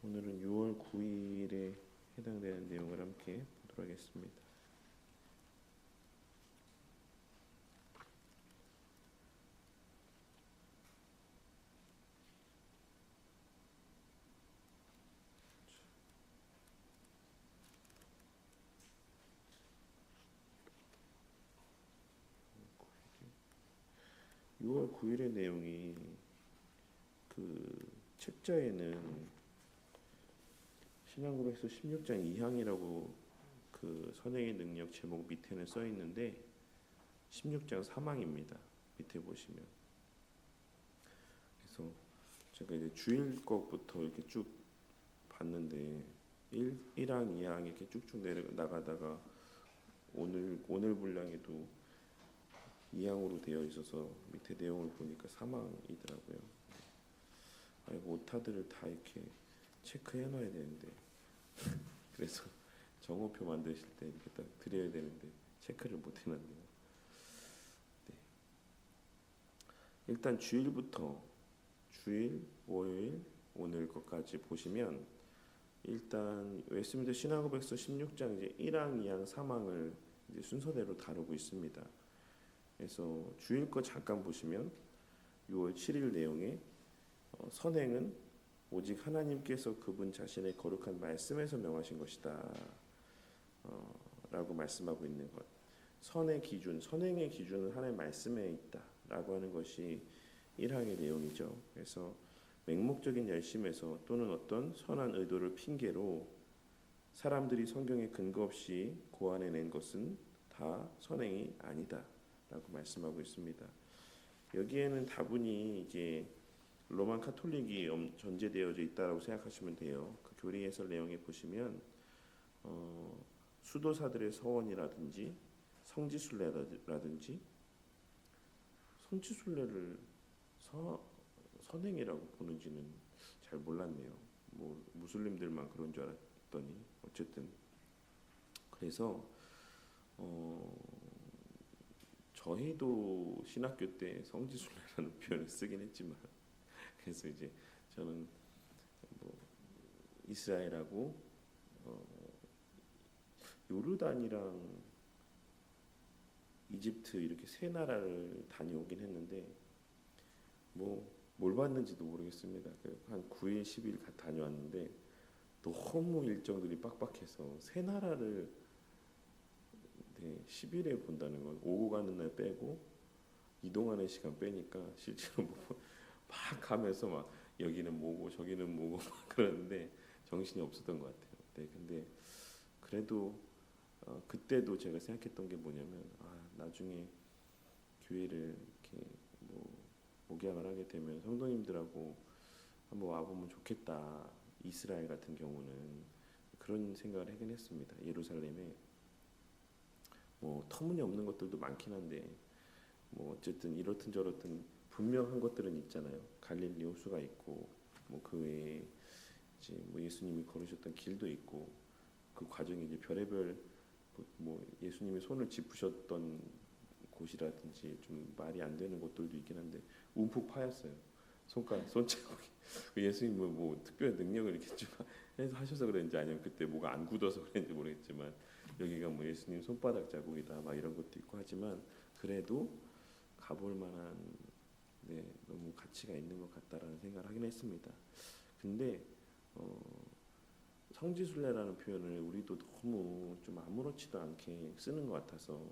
오늘은 6월 9일에 해당되는 내용을 함께 보도록 하겠습니다. 구 6월 9일의 내용이 그 책자에는 신약고백서 16장 2항이라고 그 선행의 능력 제목 밑에는 써 있는데 16장 3항입니다. 밑에 보시면. 그래서 제가 이제 주일 것부터 이렇게 쭉 봤는데 1항, 2항 이렇게 쭉쭉 나가다가 오늘 분량에도 2항으로 되어 있어서 밑에 내용을 보니까 3항이더라고요. 아이고 오타들을 다 이렇게 체크해 놔야 되는데 그래서 정오표 만드실 때 이렇게 딱 드려야 되는데 체크를 못 해놨네요. 네. 일단 주일부터 주일, 월요일, 오늘 것까지 보시면 일단 웨스트민스터 신학고백서 16장 이제 1항, 2항, 3항을 이제 순서대로 다루고 있습니다. 그래서 주일 거 잠깐 보시면 6월 7일 내용에 선행은 오직 하나님께서 그분 자신의 거룩한 말씀에서 명하신 것이다 라고 말씀하고 있는 것. 선의 기준, 선행의 기준은 하나님의 말씀에 있다 라고 하는 것이 1항의 내용이죠. 그래서 맹목적인 열심에서 또는 어떤 선한 의도를 핑계로 사람들이 성경에 근거 없이 고안해낸 것은 다 선행이 아니다 라고 말씀하고 있습니다. 여기에는 다분히 이제 로만 카톨릭이 전제되어져 있다라고 생각하시면 돼요. 그 교리 해설 내용에 보시면 수도사들의 서원이라든지 성지순례라든지 성지순례를 선행이라고 보는지는 잘 몰랐네요. 뭐 무슬림들만 그런 줄 알았더니 어쨌든 그래서 저희도 신학교 때 성지순례라는 표현을 쓰긴 했지만 그래서 이제 저는 뭐 이스라엘하고 요르단이랑 이집트 이렇게 세 나라를 다녀오긴 했는데 뭐 뭘 봤는지도 모르겠습니다. 한 9일, 10일 다녀왔는데 너무 일정들이 빡빡해서 세 나라를 10일에 본다는 건 오고 가는 날 빼고 이동하는 시간 빼니까 실제로 막 가면서 막 여기는 뭐고 저기는 뭐고 막 그러는데 정신이 없었던 것 같아요. 네, 근데 그래도 그때도 제가 생각했던 게 뭐냐면 나중에 교회를 이렇게 뭐 목양을 하게 되면 성도님들하고 한번 와보면 좋겠다. 이스라엘 같은 경우는 그런 생각을 하긴 했습니다. 예루살렘에 뭐 터무니없는 것들도 많긴 한데 뭐 어쨌든 이렇든 저렇든 분명한 것들은 있잖아요. 갈릴리 호수가 있고 뭐 그 외에 이제 뭐 예수님이 걸으셨던 길도 있고 그 과정에 이제 별의별 뭐 예수님이 손을 짚으셨던 곳이라든지 좀 말이 안 되는 곳들도 있긴 한데 움푹 파였어요. 손자국이 예수님 뭐 특별한 능력을 이렇게 좀 해서 하셔서 그랬는지 아니면 그때 뭐가 안 굳어서 그랬는지 모르겠지만 여기가 뭐 예수님 손바닥 자국이다 막 이런 것도 있고 하지만 그래도 가볼 만한 너무 가치가 있는 것 같다라는 생각을 하긴 했습니다. 근데 성지순례라는 표현을 우리도 너무 좀 아무렇지도 않게 쓰는 것 같아서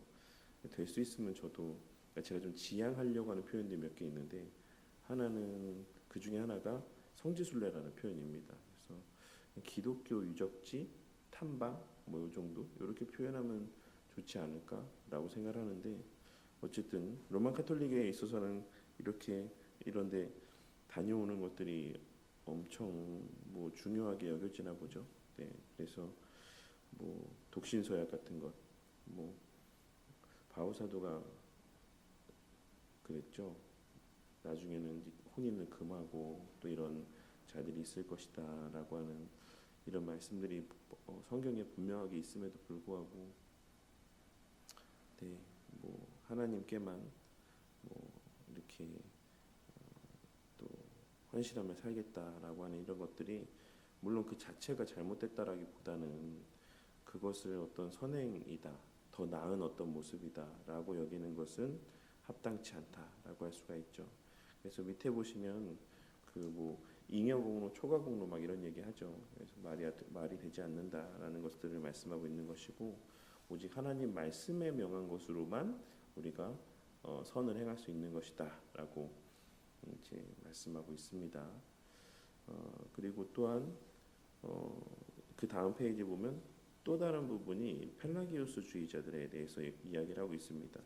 될 수 있으면 저도 제가 좀 지양하려고 하는 표현들이 몇 개 있는데 하나는 그 중에 하나가 성지순례라는 표현입니다. 그래서 기독교 유적지 탐방 뭐 이 정도 이렇게 표현하면 좋지 않을까라고 생각하는데 어쨌든 로만 카톨릭에 있어서는 이렇게 이런데 다녀오는 것들이 엄청 뭐 중요하게 여겨지나 보죠. 네, 그래서 뭐 독신서약 같은 것, 뭐 바오사도가 그랬죠. 나중에는 혼인을 금하고 또 이런 자들이 있을 것이다라고 하는 이런 말씀들이 성경에 분명하게 있음에도 불구하고 뭐 하나님께만 뭐 이렇게 또 헌신하며 살겠다라고 하는 이런 것들이 물론 그 자체가 잘못됐다라기보다는 그것을 어떤 선행이다, 더 나은 어떤 모습이다라고 여기는 것은 합당치 않다라고 할 수가 있죠. 그래서 밑에 보시면 그 뭐 잉여공로, 초과공로 막 이런 얘기하죠. 그래서 말이 되지 않는다라는 것들을 말씀하고 있는 것이고, 오직 하나님 말씀에 명한 것으로만 우리가 선을 행할 수 있는 것이다라고 이제 말씀하고 있습니다. 그리고 또한 그 다음 페이지 보면 또 다른 부분이 펠라기우스주의자들에 대해서 이야기를 하고 있습니다.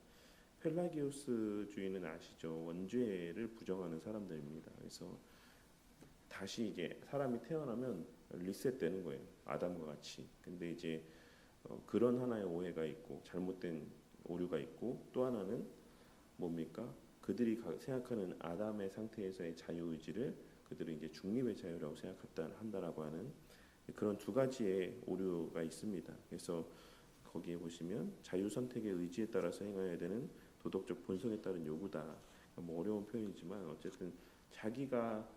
펠라기우스주의는 아시죠? 원죄를 부정하는 사람들입니다. 그래서 다시 이제 사람이 태어나면 리셋되는 거예요. 아담과 같이. 근데 이제 그런 하나의 오해가 있고 잘못된 오류가 있고, 또 하나는 뭡니까? 그들이 생각하는 아담의 상태에서의 자유의지를 그들은 이제 중립의 자유라고 생각한다라고 하는 그런 두 가지의 오류가 있습니다. 그래서 거기에 보시면 자유 선택의 의지에 따라서 행해야 되는 도덕적 본성에 따른 요구다. 뭐 어려운 표현이지만 어쨌든 자기가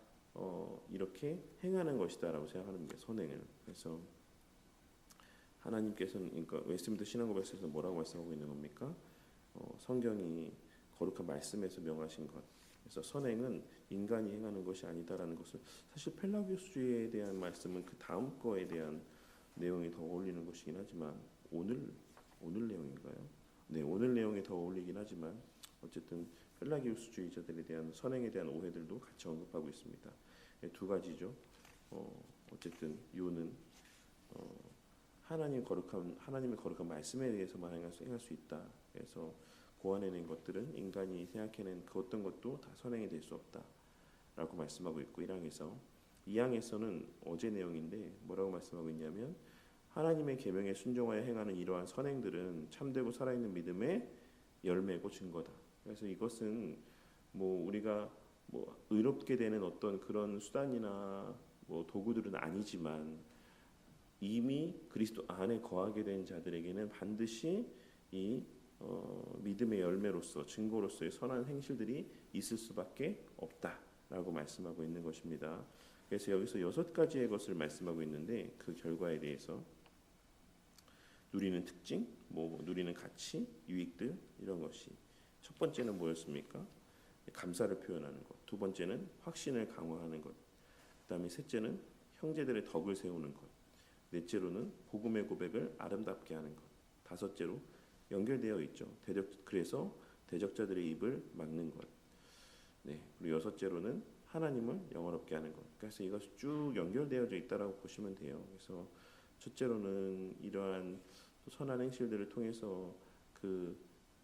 이렇게 행하는 것이다라고 생각하는 게 선행을. 그래서 하나님께서는, 그러니까 웨스트민스터 신앙고백서에서 뭐라고 말씀하고 있는 겁니까? 성경이 거룩한 말씀에서 명하신 것. 그래서 선행은 인간이 행하는 것이 아니다라는 것을, 사실 펠라기우스주의에 대한 말씀은 그 다음 거에 대한 내용이 더 어울리는 것이긴 하지만 오늘 내용인가요? 네, 오늘 내용이 더 어울리긴 하지만 어쨌든 펠라기우스주의자들에 대한 선행에 대한 오해들도 같이 언급하고 있습니다. 두 가지죠. 어쨌든 요는 하나님의 거룩한 말씀에 대해서만 행할 수 있다. 그래서 고안해낸 것들은 인간이 생각해낸 그 어떤 것도 다 선행이 될 수 없다라고 말씀하고 있고, 1항에서 2항에서는 어제 내용인데 뭐라고 말씀하고 있냐면, 하나님의 계명에 순종하여 행하는 이러한 선행들은 참되고 살아있는 믿음의 열매고 증거다. 그래서 이것은 뭐 우리가 뭐 의롭게 되는 어떤 그런 수단이나 뭐 도구들은 아니지만, 이미 그리스도 안에 거하게 된 자들에게는 반드시 이 믿음의 열매로서, 증거로서의 선한 행실들이 있을 수밖에 없다라고 말씀하고 있는 것입니다. 그래서 여기서 6가지의 것을 말씀하고 있는데, 그 결과에 대해서 누리는 특징, 뭐 누리는 가치, 유익들, 이런 것이 첫 번째는 뭐였습니까? 감사를 표현하는 것. 두 번째는 확신을 강화하는 것. 그다음에 셋째는 형제들의 덕을 세우는 것. 넷째로는 복음의 고백을 아름답게 하는 것. 다섯째로 연결되어 있죠. 그래서 대적자들의 입을 막는 것. 네. 그리고 여섯째로는 하나님을 영화롭게 하는 것. 그래서 이것이 쭉 연결되어져 있다라고 보시면 돼요. 그래서 첫째로는 이러한 선한 행실들을 통해서 그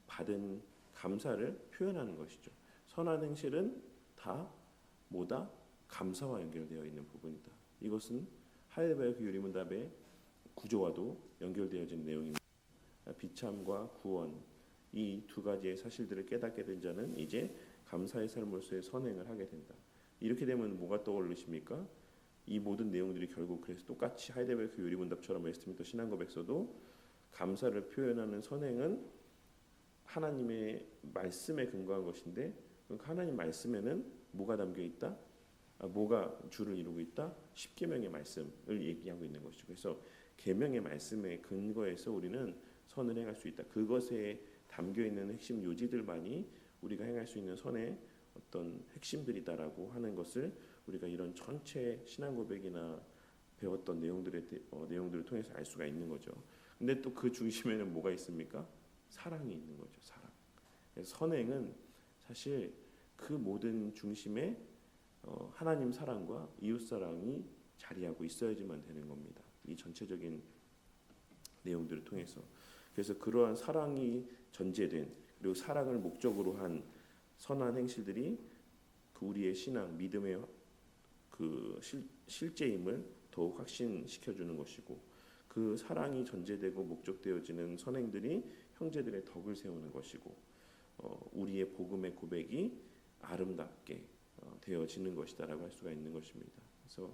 받은 감사를 표현하는 것이죠. 선한 행실은 다 뭐다? 감사와 연결되어 있는 부분이다. 이것은 하이델베르크 유리문답의 구조와도 연결되어진 내용입니다. 비참과 구원, 이 두 가지의 사실들을 깨닫게 된 자는 이제 감사의 삶으로서의 선행을 하게 된다. 이렇게 되면 뭐가 떠오르십니까? 이 모든 내용들이 결국 그래서 똑같이 하이델베르크 유리문답처럼 웨스트민스터 신앙고백서도 감사를 표현하는 선행은 하나님의 말씀에 근거한 것인데, 하나님 말씀에는 뭐가 담겨 있다? 뭐가 주를 이루고 있다? 십계명의 말씀을 얘기하고 있는 것이죠. 그래서 계명의 말씀에 근거해서 우리는 선을 행할 수 있다. 그것에 담겨 있는 핵심 요지들만이 우리가 행할 수 있는 선의 어떤 핵심들이다라고 하는 것을 우리가 이런 전체 신앙 고백이나 배웠던 내용들을 통해서 알 수가 있는 거죠. 근데 또 그 중심에는 뭐가 있습니까? 사랑이 있는 거죠. 사랑. 그래서 선행은 사실 그 모든 중심에 하나님 사랑과 이웃 사랑이 자리하고 있어야지만 되는 겁니다. 이 전체적인 내용들을 통해서. 그래서 그러한 사랑이 전제된, 그리고 사랑을 목적으로 한 선한 행실들이 그 우리의 신앙, 믿음의 그 실제임을 더욱 확신시켜 주는 것이고, 그 사랑이 전제되고 목적되어지는 선행들이 형제들의 덕을 세우는 것이고, 우리의 복음의 고백이 아름답게 되어지는 것이다라고 할 수가 있는 것입니다. 그래서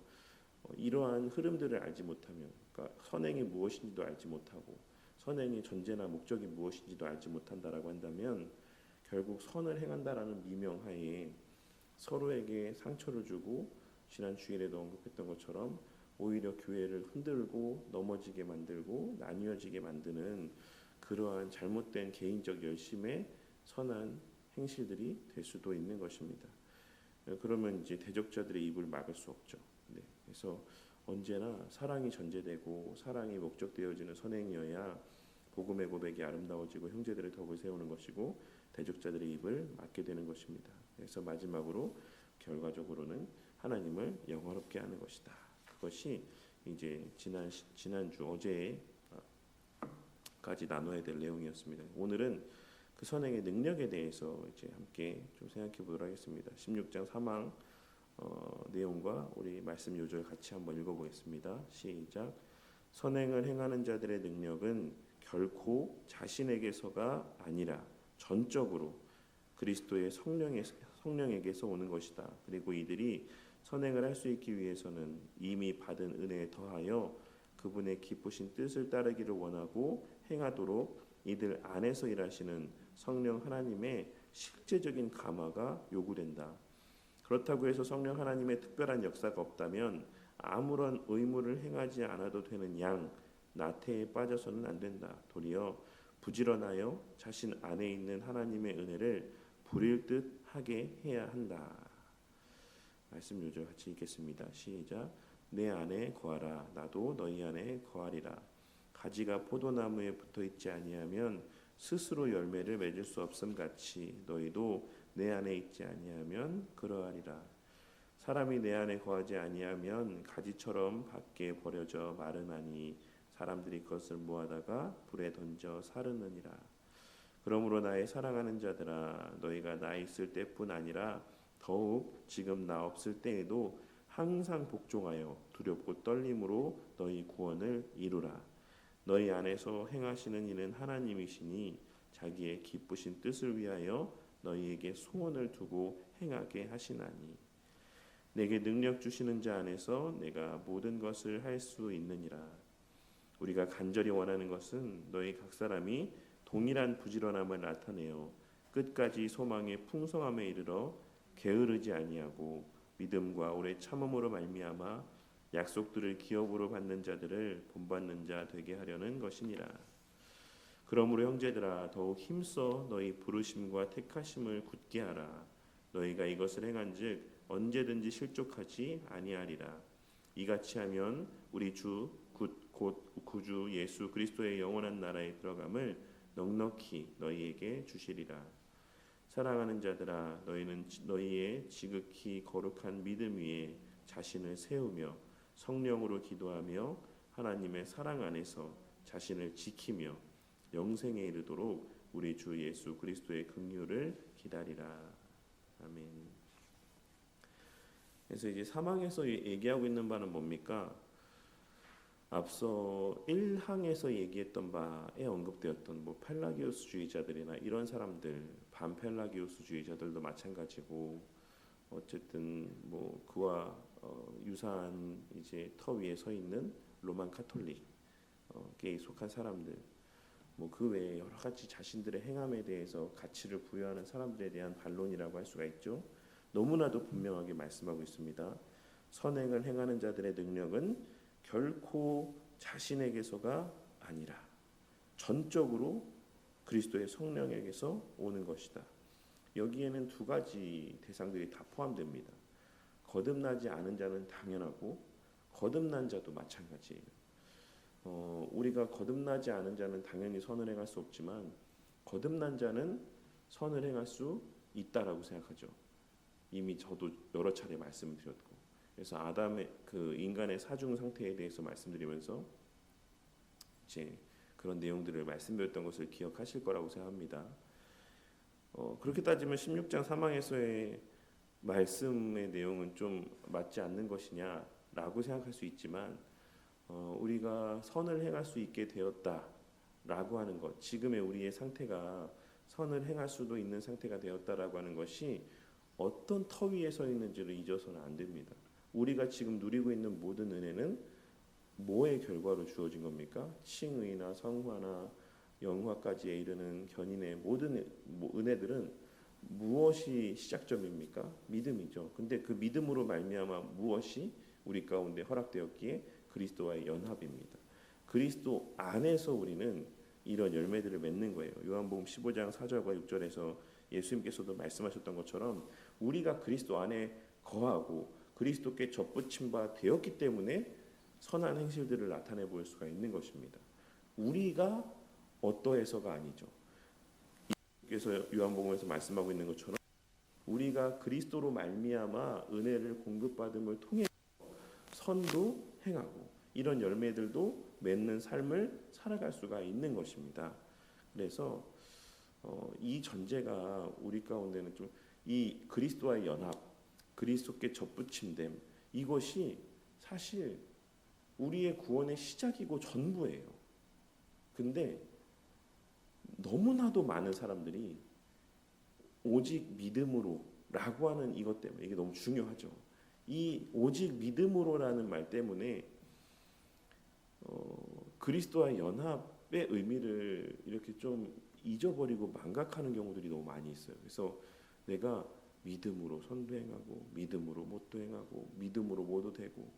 이러한 흐름들을 알지 못하면, 그러니까 선행이 무엇인지도 알지 못하고 선행의 전제나 목적이 무엇인지도 알지 못한다라고 한다면, 결국 선을 행한다라는 미명하에 서로에게 상처를 주고, 지난 주일에도 언급했던 것처럼 오히려 교회를 흔들고 넘어지게 만들고 나뉘어지게 만드는 그러한 잘못된 개인적 열심의 선한 행실들이 될 수도 있는 것입니다. 그러면 이제 대적자들의 입을 막을 수 없죠. 네, 그래서 언제나 사랑이 전제되고 사랑이 목적되어지는 선행이어야 복음의 고백이 아름다워지고 형제들의 덕을 세우는 것이고 대적자들의 입을 막게 되는 것입니다. 그래서 마지막으로 결과적으로는 하나님을 영화롭게 하는 것이다. 그것이 이제 지난주 어제까지 나눠야 될 내용이었습니다. 오늘은 그 선행의 능력에 대해서 이제 함께 좀 생각해 보도록 하겠습니다. 16장 3항 내용과 우리 말씀 요절 같이 한번 읽어보겠습니다. 시작. 선행을 행하는 자들의 능력은 결코 자신에게서가 아니라 전적으로 그리스도의 성령에게서 오는 것이다. 그리고 이들이 선행을 할 수 있기 위해서는 이미 받은 은혜에 더하여 그분의 기쁘신 뜻을 따르기를 원하고 행하도록 이들 안에서 일하시는 성령 하나님의 실제적인 감화가 요구된다. 그렇다고 해서 성령 하나님의 특별한 역사가 없다면 아무런 의무를 행하지 않아도 되는 양 나태에 빠져서는 안 된다. 도리어 부지런하여 자신 안에 있는 하나님의 은혜를 부릴 듯 하게 해야 한다. 말씀 요절 같이 읽겠습니다. 시작. 내 안에 거하라. 나도 너희 안에 거하리라. 가지가 포도나무에 붙어 있지 아니하면 스스로 열매를 맺을 수 없음 같이 너희도 내 안에 있지 아니하면 그러하리라. 사람이 내 안에 거하지 아니하면 가지처럼 밖에 버려져 마르나니 사람들이 그것을 모아다가 불에 던져 사르느니라. 그러므로 나의 사랑하는 자들아 너희가 나 있을 때뿐 아니라 더욱 지금 나 없을 때에도 항상 복종하여 두렵고 떨림으로 너희 구원을 이루라. 너희 안에서 행하시는 이는 하나님이시니 자기의 기쁘신 뜻을 위하여 너희에게 소원을 두고 행하게 하시나니 내게 능력 주시는 자 안에서 내가 모든 것을 할 수 있느니라. 우리가 간절히 원하는 것은 너희 각 사람이 동일한 부지런함을 나타내어 끝까지 소망의 풍성함에 이르러 게으르지 아니하고 믿음과 오래 참음으로 말미암아 약속들을 기업으로 받는 자들을 본받는 자 되게 하려는 것이니라. 그러므로 형제들아 더욱 힘써 너희 부르심과 택하심을 굳게 하라. 너희가 이것을 행한즉 언제든지 실족하지 아니하리라. 이같이 하면 우리 주 곧 구주 예수 그리스도의 영원한 나라에 들어감을 넉넉히 너희에게 주시리라. 사랑하는 자들아 너희는 너희의 지극히 거룩한 믿음 위에 자신을 세우며 성령으로 기도하며 하나님의 사랑 안에서 자신을 지키며 영생에 이르도록 우리 주 예수 그리스도의 긍휼을 기다리라. 아멘. 그래서 이제 사망에서 얘기하고 있는 바는 뭡니까? 앞서 1항에서 얘기했던 바에 언급되었던 뭐 펠라기우스주의자들이나 이런 사람들, 반펠라기우스주의자들도 마찬가지고 어쨌든 뭐 그와 유사한 이제 터 위에 서 있는 로만 카톨릭에 속한 사람들, 뭐 그 외에 여러 가지 자신들의 행함에 대해서 가치를 부여하는 사람들에 대한 반론이라고 할 수가 있죠. 너무나도 분명하게 말씀하고 있습니다. 선행을 행하는 자들의 능력은 결코 자신에게서가 아니라 전적으로 그리스도의 성령에게서 오는 것이다. 여기에는 두 가지 대상들이 다 포함됩니다. 거듭나지 않은 자는 당연하고 거듭난 자도 마찬가지예요. 우리가 거듭나지 않은 자는 당연히 선을 행할 수 없지만 거듭난 자는 선을 행할 수 있다라고 생각하죠. 이미 저도 여러 차례 말씀을 드렸고, 그래서 아담의 그 인간의 사중 상태에 대해서 말씀드리면서 이제 그런 내용들을 말씀드렸던 것을 기억하실 거라고 생각합니다. 그렇게 따지면 16장 3항에서의 말씀의 내용은 좀 맞지 않는 것이냐라고 생각할 수 있지만 우리가 선을 행할 수 있게 되었다라고 하는 것, 지금의 우리의 상태가 선을 행할 수도 있는 상태가 되었다라고 하는 것이 어떤 터 위에 서 있는지를 잊어서는 안 됩니다. 우리가 지금 누리고 있는 모든 은혜는 뭐의 결과로 주어진 겁니까? 칭의나 성화나 영화까지에 이르는 견인의 모든 은혜들은 무엇이 시작점입니까? 믿음이죠. 근데 그 믿음으로 말미암아 무엇이 우리 가운데 허락되었기에 그리스도와의 연합입니다. 그리스도 안에서 우리는 이런 열매들을 맺는 거예요. 요한복음 15장 4절과 6절에서 예수님께서도 말씀하셨던 것처럼 우리가 그리스도 안에 거하고 그리스도께 접붙임 바 되었기 때문에 선한 행실들을 나타내 볼 수가 있는 것입니다. 우리가 어떠해서가 아니죠. 그래서 요한복음에서 말씀하고 있는 것처럼 우리가 그리스도로 말미암아 은혜를 공급받음을 통해 선도 행하고 이런 열매들도 맺는 삶을 살아갈 수가 있는 것입니다. 그래서 이 전제가 우리 가운데는 좀 이 그리스도와의 연합, 그리스도께 접붙임됨 이것이 사실 우리의 구원의 시작이고 전부예요. 근데 너무나도 많은 사람들이 오직 믿음으로라고 하는 이것 때문에 이게 너무 중요하죠. 이 오직 믿음으로라는 말 때문에 그리스도와의 연합의 의미를 이렇게 좀 잊어버리고 망각하는 경우들이 너무 많이 있어요. 그래서 내가 믿음으로 선도 행하고 믿음으로 못도 행하고 믿음으로 뭐도 되고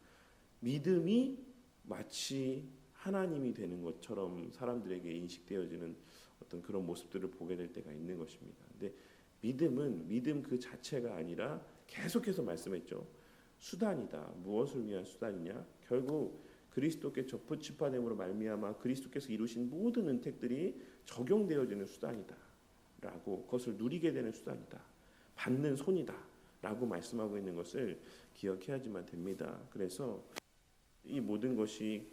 믿음이 마치 하나님이 되는 것처럼 사람들에게 인식되어지는 어떤 그런 모습들을 보게 될 때가 있는 것입니다. 근데 믿음은 믿음 그 자체가 아니라 계속해서 말씀했죠. 수단이다. 무엇을 위한 수단이냐? 결국 그리스도께 접붙임됨으로 말미암아 그리스도께서 이루신 모든 은택들이 적용되어지는 수단이다. 라고 그것을 누리게 되는 수단이다. 받는 손이다. 라고 말씀하고 있는 것을 기억해야지만 됩니다. 그래서 이 모든 것이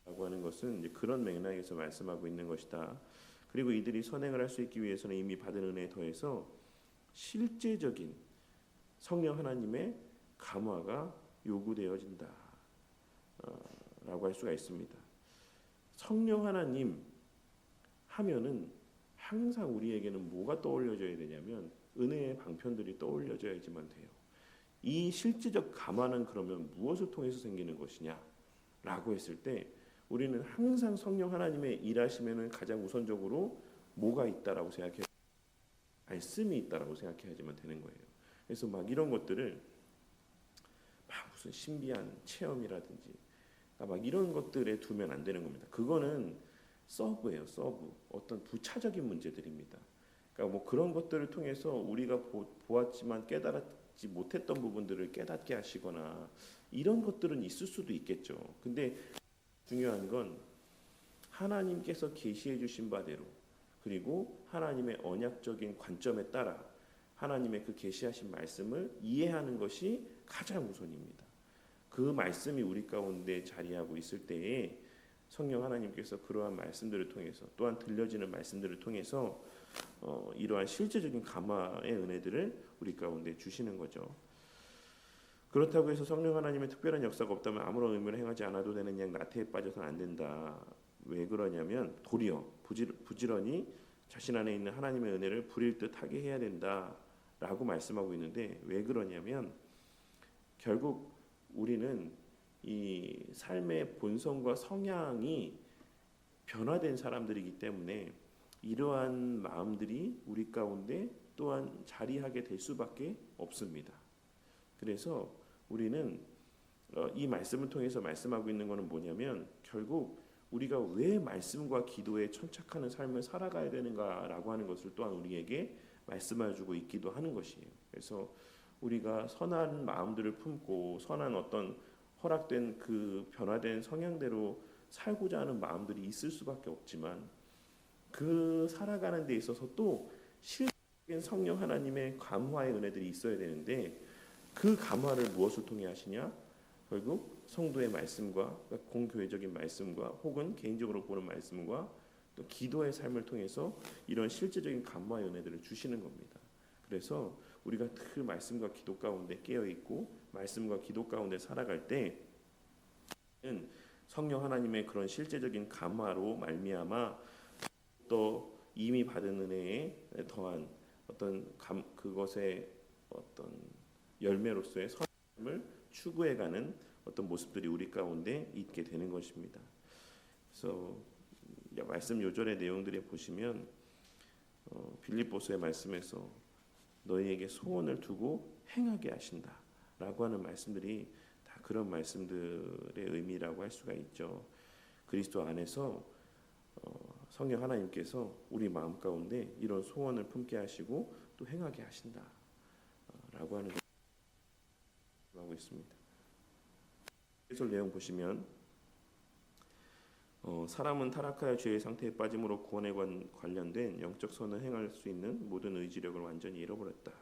라고 하는 것은 이제 그런 맥락에서 말씀하고 있는 것이다. 그리고 이들이 선행을 할 수 있기 위해서는 이미 받은 은혜에 더해서 실제적인 성령 하나님의 감화가 요구되어진다. 라고 할 수가 있습니다. 성령 하나님 하면은 항상 우리에게는 뭐가 떠올려져야 되냐면 은혜의 방편들이 떠올려져야지만 돼요. 이 실제적 감화는 그러면 무엇을 통해서 생기는 것이냐? 라고 했을 때 우리는 항상 성령 하나님의 일하시면은 가장 우선적으로 뭐가 있다라고 생각해요? 말씀이 있다라고 생각해야지만 되는 거예요. 그래서 막 이런 것들을 막 무슨 신비한 체험이라든지 막 이런 것들에 두면 안 되는 겁니다. 그거는 서브예요, 서브. 어떤 부차적인 문제들입니다. 그러니까 뭐 그런 것들을 통해서 우리가 보았지만 깨달았지 못했던 부분들을 깨닫게 하시거나 이런 것들은 있을 수도 있겠죠. 근데 중요한 건 하나님께서 계시해 주신 바대로 그리고 하나님의 언약적인 관점에 따라 하나님의 그 계시하신 말씀을 이해하는 것이 가장 우선입니다. 그 말씀이 우리 가운데 자리하고 있을 때에 성령 하나님께서 그러한 말씀들을 통해서 또한 들려지는 말씀들을 통해서 이러한 실제적인 감화의 은혜들을 우리 가운데 주시는 거죠. 그렇다고 해서 성령 하나님의 특별한 역사가 없다면 아무런 의미를 행하지 않아도 되는 양 나태에 빠져서는 안 된다. 왜 그러냐면 도리어 부지런히 자신 안에 있는 하나님의 은혜를 부릴 듯 하게 해야 된다라고 말씀하고 있는데 왜 그러냐면 결국 우리는 이 삶의 본성과 성향이 변화된 사람들이기 때문에 이러한 마음들이 우리 가운데 또한 자리하게 될 수밖에 없습니다. 그래서 우리는 이 말씀을 통해서 말씀하고 있는 것은 뭐냐면 결국 우리가 왜 말씀과 기도에 천착하는 삶을 살아가야 되는가라고 하는 것을 또한 우리에게 말씀해주고 있기도 하는 것이에요. 그래서 우리가 선한 마음들을 품고 선한 어떤 허락된 그 변화된 성향대로 살고자 하는 마음들이 있을 수밖에 없지만 그 살아가는 데 있어서 또 실제적인 성령 하나님의 감화의 은혜들이 있어야 되는데 그 감화를 무엇을 통해 하시냐? 결국 성도의 말씀과 공교회적인 말씀과 혹은 개인적으로 보는 말씀과 또 기도의 삶을 통해서 이런 실제적인 감화의 은혜들을 주시는 겁니다. 그래서 우리가 그 말씀과 기도 가운데 깨어 있고 말씀과 기도 가운데 살아갈 때는 성령 하나님의 그런 실제적인 감화로 말미암아 또 이미 받은 은혜에 더한 어떤 그것의 어떤 열매로서의 선을 추구해가는 어떤 모습들이 우리 가운데 있게 되는 것입니다. 그래서 말씀 요절의 내용들에 보시면 빌립보서의 말씀에서 너희에게 소원을 두고 행하게 하신다 라고 하는 말씀들이 다 그런 말씀들의 의미라고 할 수가 있죠. 그리스도 안에서 성령 하나님께서 우리 마음 가운데 이런 소원을 품게 하시고 또 행하게 하신다 라고 하는 것을 하고 있습니다. 예술 내용 보시면 사람은 타락하여 죄의 상태에 빠짐으로 구원에 관련된 영적 선을 행할 수 있는 모든 의지력을 완전히 잃어버렸다.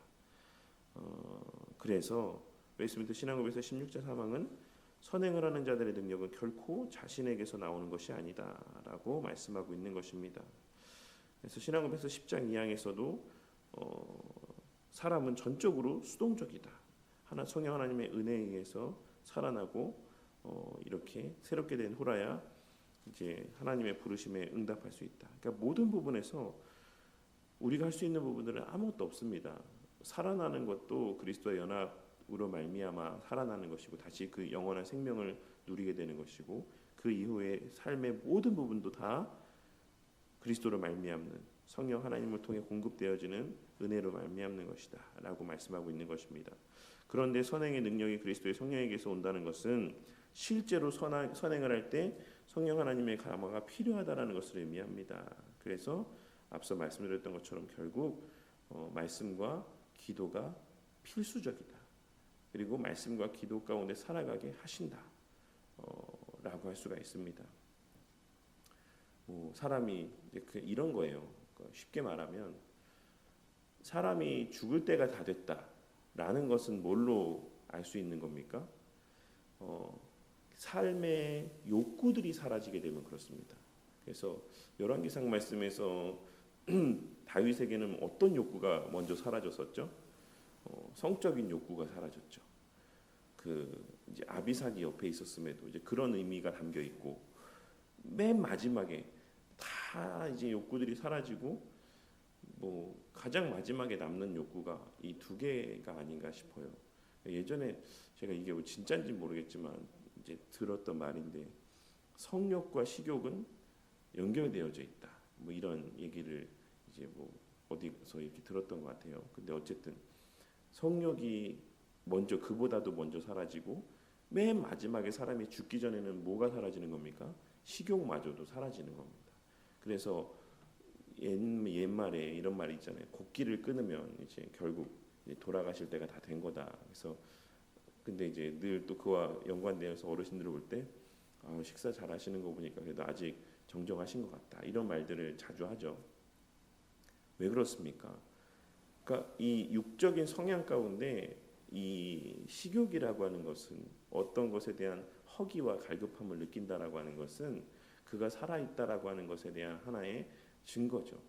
그래서 웨스트민스터 신앙급에서 16자 사망은 선행을 하는 자들의 능력은 결코 자신에게서 나오는 것이 아니다라고 말씀하고 있는 것입니다. 그래서 신앙급에서 10장 2항에서도 사람은 전적으로 수동적이다. 성령 하나님의 은혜에 의해서 살아나고 이렇게 새롭게 된 후라야 이제 하나님의 부르심에 응답할 수 있다. 그러니까 모든 부분에서 우리가 할 수 있는 부분들은 아무것도 없습니다. 살아나는 것도 그리스도의 연합으로 말미암아 살아나는 것이고 다시 그 영원한 생명을 누리게 되는 것이고 그 이후의 삶의 모든 부분도 다 그리스도로 말미암는 성령 하나님을 통해 공급되어지는 은혜로 말미암는 것이다 라고 말씀하고 있는 것입니다. 그런데 선행의 능력이 그리스도의 성령에게서 온다는 것은 실제로 선행을 할 때 성령 하나님의 감화가 필요하다라는 것을 의미합니다. 그래서 앞서 말씀드렸던 것처럼 결국 말씀과 기도가 필수적이다. 그리고 말씀과 기도 가운데 살아가게 하신다 라고 할 수가 있습니다. 사람이 이런 거예요. 쉽게 말하면 사람이 죽을 때가 다 됐다라는 것은 뭘로 알 수 있는 겁니까? 삶의 욕구들이 사라지게 되면 그렇습니다. 그래서 열왕기상 말씀에서 다윗에게는 어떤 욕구가 먼저 사라졌었죠? 성적인 욕구가 사라졌죠. 이제 아비삭이 옆에 있었음에도 이제 그런 의미가 담겨 있고 맨 마지막에 다 이제 욕구들이 사라지고 가장 마지막에 남는 욕구가 이 두 개가 아닌가 싶어요. 예전에 제가 이게 진짜인지 모르겠지만 이제 들었던 말인데 성욕과 식욕은 연결되어져 있다. 이런 얘기를 이제 어디서 이렇게 들었던 것 같아요. 근데 어쨌든 성욕이 그보다도 먼저 사라지고 맨 마지막에 사람이 죽기 전에는 뭐가 사라지는 겁니까? 식욕마저도 사라지는 겁니다. 그래서 옛말에 이런 말이 있잖아요. 곡기를 끊으면 이제 결국 돌아가실 때가 다 된 거다. 그래서 근데 이제 늘 또 그와 연관되어서 어르신들을 볼 때 식사 잘 하시는 거 보니까 그래도 아직 정정하신 것 같다. 이런 말들을 자주 하죠. 왜 그렇습니까? 그러니까 이 육적인 성향 가운데 이 식욕이라고 하는 것은 어떤 것에 대한 허기와 갈급함을 느낀다라고 하는 것은 그가 살아있다라고 하는 것에 대한 하나의 증거죠.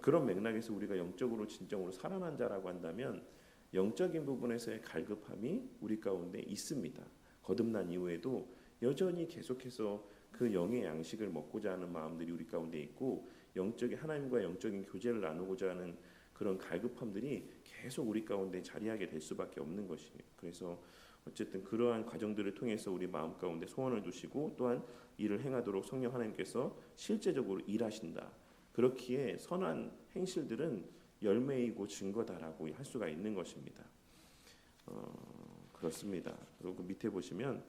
그런 맥락에서 우리가 영적으로 진정으로 살아난 자라고 한다면 영적인 부분에서의 갈급함이 우리 가운데 있습니다. 거듭난 이후에도 여전히 계속해서 그 영의 양식을 먹고자 하는 마음들이 우리 가운데 있고 영적인 하나님과 영적인 교제를 나누고자 하는 그런 갈급함들이 계속 우리 가운데 자리하게 될 수밖에 없는 것이에요. 그래서 어쨌든 그러한 과정들을 통해서 우리 마음 가운데 소원을 두시고 또한 일을 행하도록 성령 하나님께서 실제적으로 일하신다. 그렇기에 선한 행실들은 열매이고 증거다라고 할 수가 있는 것입니다. 그렇습니다. 그리고 밑에 보시면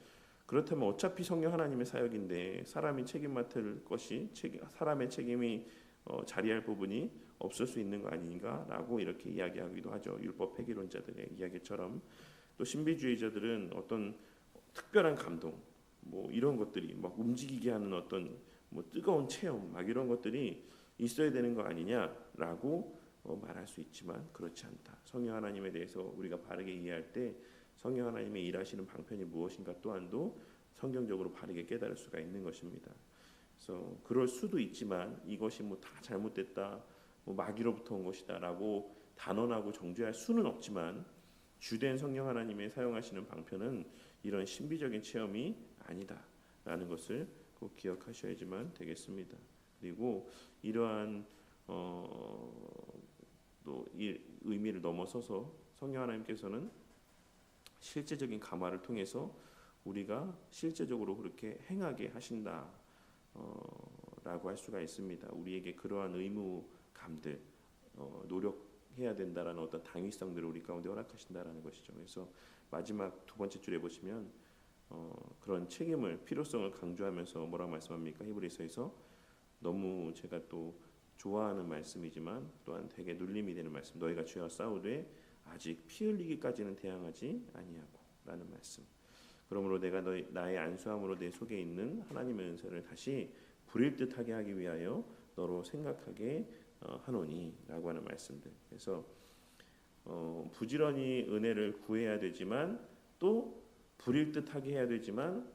그렇다면 어차피 성령 하나님의 사역인데 사람이 책임 맡을 것이 사람의 책임이 자리할 부분이 없을 수 있는 거 아닌가라고 이렇게 이야기하기도 하죠. 율법 폐기론자들의 이야기처럼 또 신비주의자들은 어떤 특별한 감동 이런 것들이 막 움직이게 하는 어떤 뜨거운 체험 이런 것들이 있어야 되는 거 아니냐라고 말할 수 있지만 그렇지 않다. 성령 하나님에 대해서 우리가 바르게 이해할 때 성령 하나님의 일하시는 방편이 무엇인가 또한도 성경적으로 바르게 깨달을 수가 있는 것입니다. 그래서 그럴 수도 있지만 이것이 다 잘못됐다, 마귀로부터 온 것이다라고 단언하고 정죄할 수는 없지만 주된 성령 하나님의 사용하시는 방편은 이런 신비적인 체험이 아니다라는 것을 꼭 기억하셔야지만 되겠습니다. 그리고 이러한 또 이 의미를 넘어서서 성령 하나님께서는 실제적인 감화를 통해서 우리가 실제적으로 그렇게 행하게 하신다 라고 할 수가 있습니다. 우리에게 그러한 의무감들, 해야 된다라는 어떤 당위성들을 우리 가운데 허락하신다라는 것이죠. 그래서 마지막 두 번째 줄에 보시면 그런 책임을 필요성을 강조하면서 뭐라고 말씀합니까? 히브리서에서 너무 제가 또 좋아하는 말씀이지만 또한 되게 눌림이 되는 말씀. 너희가 죄와 싸우되 아직 피 흘리기까지는 대항하지 아니하고라는 말씀. 그러므로 내가 나의 안수함으로 내 속에 있는 하나님의 은혜를 다시 불일 듯하게 하기 위하여 너로 생각하게 하노니라고 하는 말씀들. 그래서 부지런히 은혜를 구해야 되지만 또 불일 듯하게 해야 되지만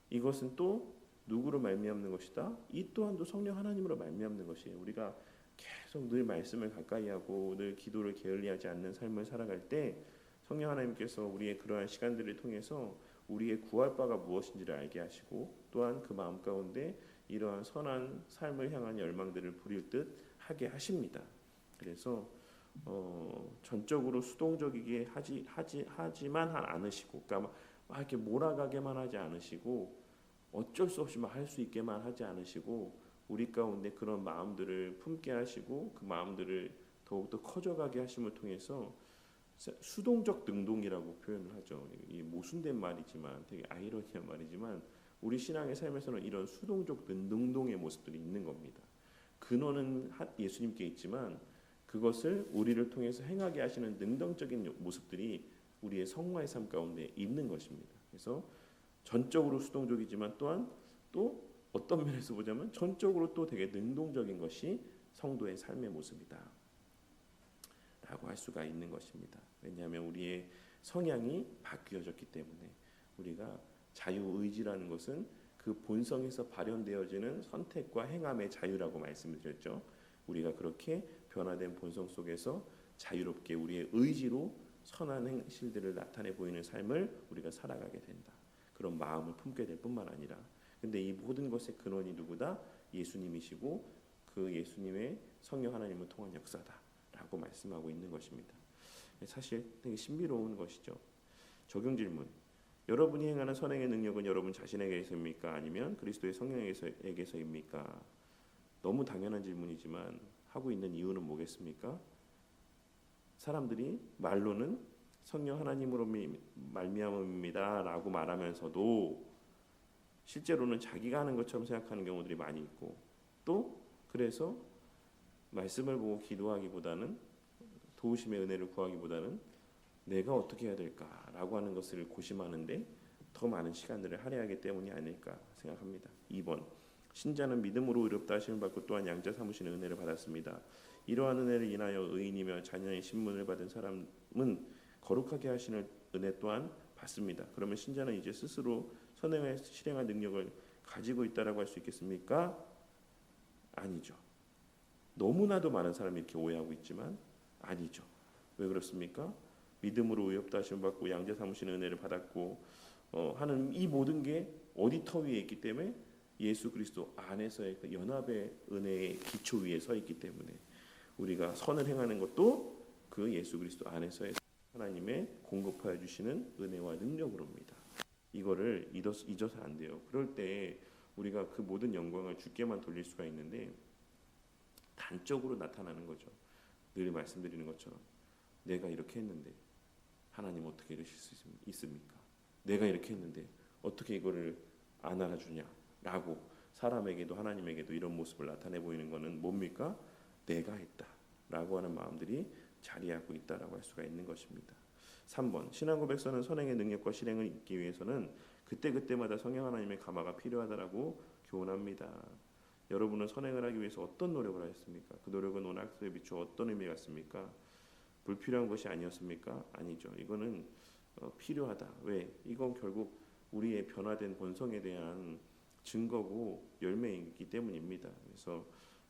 이것은 또 누구로 말미암는 것이다? 이 또한도 성령 하나님으로 말미암는 것이에요. 우리가 계속 늘 말씀을 가까이하고 늘 기도를 게을리하지 않는 삶을 살아갈 때 성령 하나님께서 우리의 그러한 시간들을 통해서 우리의 구할 바가 무엇인지를 알게 하시고 또한 그 마음 가운데 이러한 선한 삶을 향한 열망들을 부릴 듯 하게 하십니다. 그래서 전적으로 수동적이게 하지만 않으시고, 그러니까 막 이렇게 몰아가게만 하지 않으시고 어쩔 수 없이 막 할 수 있게만 하지 않으시고 우리 가운데 그런 마음들을 품게 하시고 그 마음들을 더욱더 커져가게 하심을 통해서 수동적 능동이라고 표현을 하죠. 이 모순된 말이지만 되게 아이러니한 말이지만 우리 신앙의 삶에서는 이런 수동적 능동의 모습들이 있는 겁니다. 근원은 예수님께 있지만 그것을 우리를 통해서 행하게 하시는 능동적인 모습들이 우리의 성화의 삶 가운데 있는 것입니다. 그래서 전적으로 수동적이지만 또한 또 어떤 면에서 보자면 전적으로 또 되게 능동적인 것이 성도의 삶의 모습이다 라고 할 수가 있는 것입니다. 왜냐하면 우리의 성향이 바뀌어졌기 때문에 우리가 자유의지라는 것은 그 본성에서 발현되어지는 선택과 행함의 자유라고 말씀을 드렸죠. 우리가 그렇게 변화된 본성 속에서 자유롭게 우리의 의지로 선한 행실들을 나타내 보이는 삶을 우리가 살아가게 된다. 그런 마음을 품게 될 뿐만 아니라 근데 이 모든 것의 근원이 누구다? 예수님이시고 그 예수님의 성령 하나님을 통한 역사다라고 말씀하고 있는 것입니다. 사실 되게 신비로운 것이죠. 적용 질문. 여러분이 행하는 선행의 능력은 여러분 자신에게서입니까? 아니면 그리스도의 성령에게서입니까? 너무 당연한 질문이지만 하고 있는 이유는 뭐겠습니까? 사람들이 말로는 성령 하나님으로 말미암음이다라고 말하면서도 실제로는 자기가 하는 것처럼 생각하는 경우들이 많이 있고 또 그래서 말씀을 보고 기도하기보다는 도우심의 은혜를 구하기보다는 내가 어떻게 해야 될까라고 하는 것을 고심하는데 더 많은 시간들을 할애하기 때문이 아닐까 생각합니다. 2번 신자는 믿음으로 의롭다 하심을 받고 또한 양자 삼으시는 은혜를 받았습니다. 이러한 은혜를 인하여 의인이며 자녀의 신분을 받은 사람은 거룩하게 하시는 은혜 또한 받습니다. 그러면 신자는 이제 스스로 선행을 실행할 능력을 가지고 있다라고 할 수 있겠습니까? 아니죠. 너무나도 많은 사람이 이렇게 오해하고 있지만 아니죠. 왜 그렇습니까? 믿음으로 의롭다 하심을 받고 양자 삼으시는 은혜를 받았고 하는 이 모든 게 어디 터 위에 있기 때문에 예수 그리스도 안에서의 그 연합의 은혜의 기초 위에 서 있기 때문에 우리가 선을 행하는 것도 그 예수 그리스도 안에서의 하나님의 공급하여 주시는 은혜와 능력으로입니다. 이거를 잊어서 안 돼요. 그럴 때 우리가 그 모든 영광을 주께만 돌릴 수가 있는데 단적으로 나타나는 거죠. 늘 말씀드리는 것처럼 내가 이렇게 했는데 하나님 어떻게 이러실 수 있습니까? 내가 이렇게 했는데 어떻게 이거를 안 알아주냐라고 사람에게도 하나님에게도 이런 모습을 나타내 보이는 것은 뭡니까? 내가 했다라고 하는 마음들이 자리하고 있다라고 할 수가 있는 것입니다. 3번 신앙 고백서는 선행의 능력과 실행을 잇기 위해서는 그때그때마다 성령 하나님의 감화가 필요하다라고 교훈합니다. 여러분은 선행을 하기 위해서 어떤 노력을 하셨습니까? 그 노력은 오늘 학습에 비추어 어떤 의미가 있습니까? 불필요한 것이 아니었습니까? 아니죠. 이거는 필요하다. 왜? 이건 결국 우리의 변화된 본성에 대한 증거고 열매이기 때문입니다. 그래서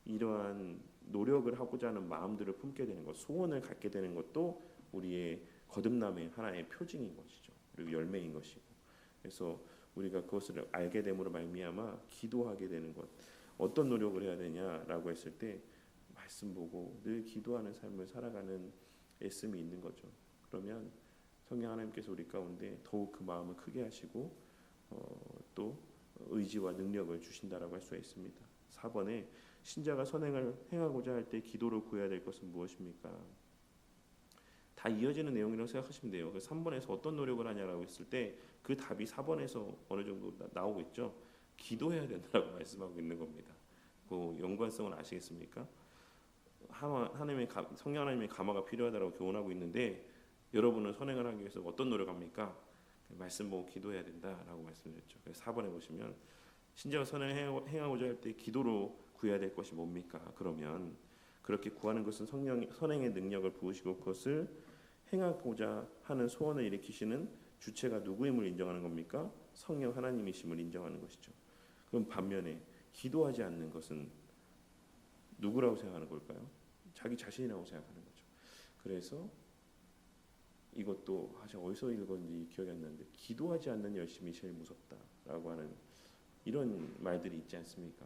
이러한 노력을 하고자 하는 마음들을 품게 되는 것, 소원을 갖게 되는 것도 우리의 거듭남의 하나의 표징인 것이죠. 그리고 열매인 것이고. 그래서 우리가 그것을 알게 됨으로 말미암아 기도하게 되는 것. 어떤 노력을 해야 되냐라고 했을 때 말씀 보고 늘 기도하는 삶을 살아가는 애씀이 있는 거죠. 그러면 성령 하나님께서 우리 가운데 더욱 그 마음을 크게 하시고 또 의지와 능력을 주신다라고 할 수가 있습니다. 4번에 신자가 선행을 행하고자 할 때 기도로 구해야 될 것은 무엇입니까? 다 이어지는 내용이라고 생각하시면 돼요. 그래서 3번에서 어떤 노력을 하냐라고 했을 때 그 답이 4번에서 어느 정도 나오겠죠. 기도해야 된다고 말씀하고 있는 겁니다. 그 연관성은 아시겠습니까? 성령 하나님의 감화가 필요하다고 교훈하고 있는데 여러분은 선행을 하기 위해서 어떤 노력합니까? 말씀 보고 기도해야 된다라고 말씀드렸죠. 그래서 4번에 보시면 신자가 선행을 행하고자 할 때 기도로 구해야 될 것이 뭡니까? 그러면 그렇게 구하는 것은 선행의 능력을 부으시고 그것을 행하고자 하는 소원을 일으키시는 주체가 누구임을 인정하는 겁니까? 성령 하나님이심을 인정하는 것이죠. 그럼 반면에 기도하지 않는 것은 누구라고 생각하는 걸까요? 자기 자신이라고 생각하는 거죠. 그래서 이것도 제가 어디서 읽었는지 기억이 안 나는데 기도하지 않는 열심이 제일 무섭다라고 하는 이런 말들이 있지 않습니까?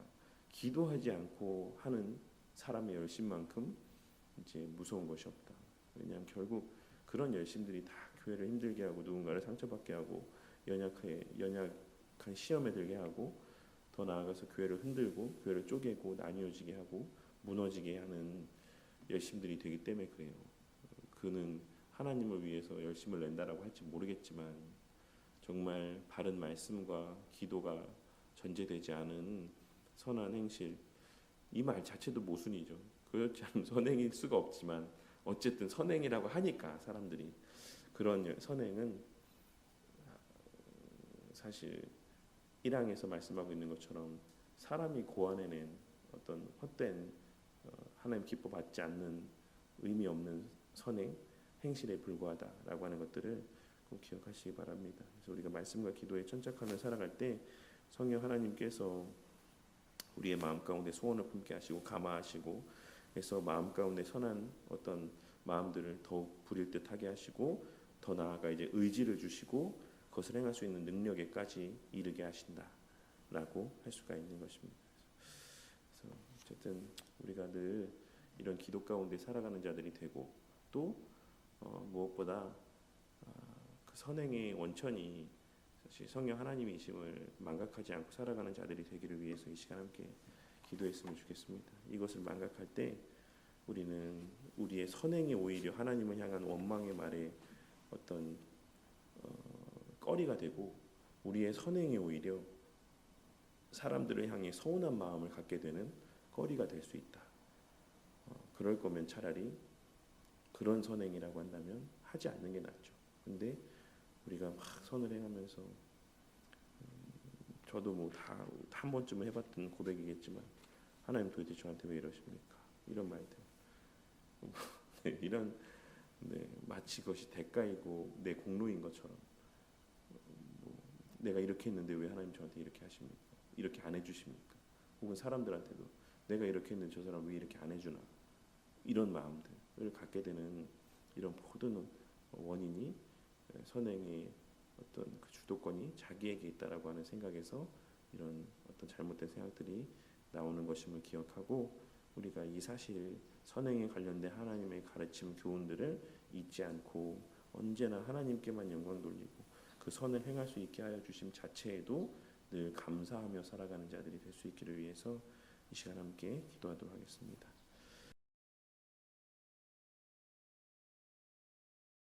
기도하지 않고 하는 사람의 열심만큼 이제 무서운 것이 없다. 왜냐하면 결국 그런 열심들이 다 교회를 힘들게 하고 누군가를 상처받게 하고 연약한 시험에 들게 하고 더 나아가서 교회를 흔들고 교회를 쪼개고 나뉘어지게 하고 무너지게 하는 열심들이 되기 때문에 그래요. 그는 하나님을 위해서 열심을 낸다라고 할지 모르겠지만 정말 바른 말씀과 기도가 전제되지 않은 선한 행실 이 말 자체도 모순이죠. 그렇지 않으면 선행일 수가 없지만 어쨌든 선행이라고 하니까 사람들이 그런 선행은 사실 1항에서 말씀하고 있는 것처럼 사람이 고안해낸 어떤 헛된 하나님 기뻐 받지 않는 의미 없는 선행 행실에 불과하다라고 하는 것들을 꼭 기억하시기 바랍니다. 그래서 우리가 말씀과 기도에 천착하며 살아갈 때 성령 하나님께서 우리의 마음 가운데 소원을 품게 하시고 감화하시고 그래서 마음 가운데 선한 어떤 마음들을 더욱 부릴 듯하게 하시고 더 나아가 이제 의지를 주시고 그것을 행할 수 있는 능력에까지 이르게 하신다라고 할 수가 있는 것입니다. 그래서 어쨌든 우리가 늘 이런 기도 가운데 살아가는 자들이 되고 또 무엇보다 그 선행의 원천이 사실 성령 하나님이심을 망각하지 않고 살아가는 자들이 되기를 위해서 이 시간 함께 기도했으면 좋겠습니다. 이것을 망각할 때 우리는 우리의 선행이 오히려 하나님을 향한 원망의 말에 어떤 꺼리가 되고 우리의 선행이 오히려 사람들을 향해 서운한 마음을 갖게 되는 꺼리가 될 수 있다. 그럴 거면 차라리 그런 선행이라고 한다면 하지 않는 게 낫죠. 근데 우리가 막 선을 행하면서 저도 뭐 다 한 번쯤은 해봤던 고백이겠지만 하나님 도대체 저한테 왜 이러십니까? 이런 말들 네, 이런 마치 그것이 대가이고 내 공로인 것처럼 뭐, 내가 이렇게 했는데 왜 하나님 저한테 이렇게 하십니까? 이렇게 안 해주십니까? 혹은 사람들한테도 내가 이렇게 했는데 저 사람 왜 이렇게 안 해주나? 이런 마음들을 갖게 되는 이런 모든 원인이 선행의 어떤 그 주도권이 자기에게 있다라고 하는 생각에서 이런 어떤 잘못된 생각들이 나오는 것임을 기억하고 우리가 이 사실 선행에 관련된 하나님의 가르침 교훈들을 잊지 않고 언제나 하나님께만 영광 돌리고 그 선을 행할 수 있게 하여 주심 자체에도 늘 감사하며 살아가는 자들이 될 수 있기를 위해서 이 시간 함께 기도하도록 하겠습니다.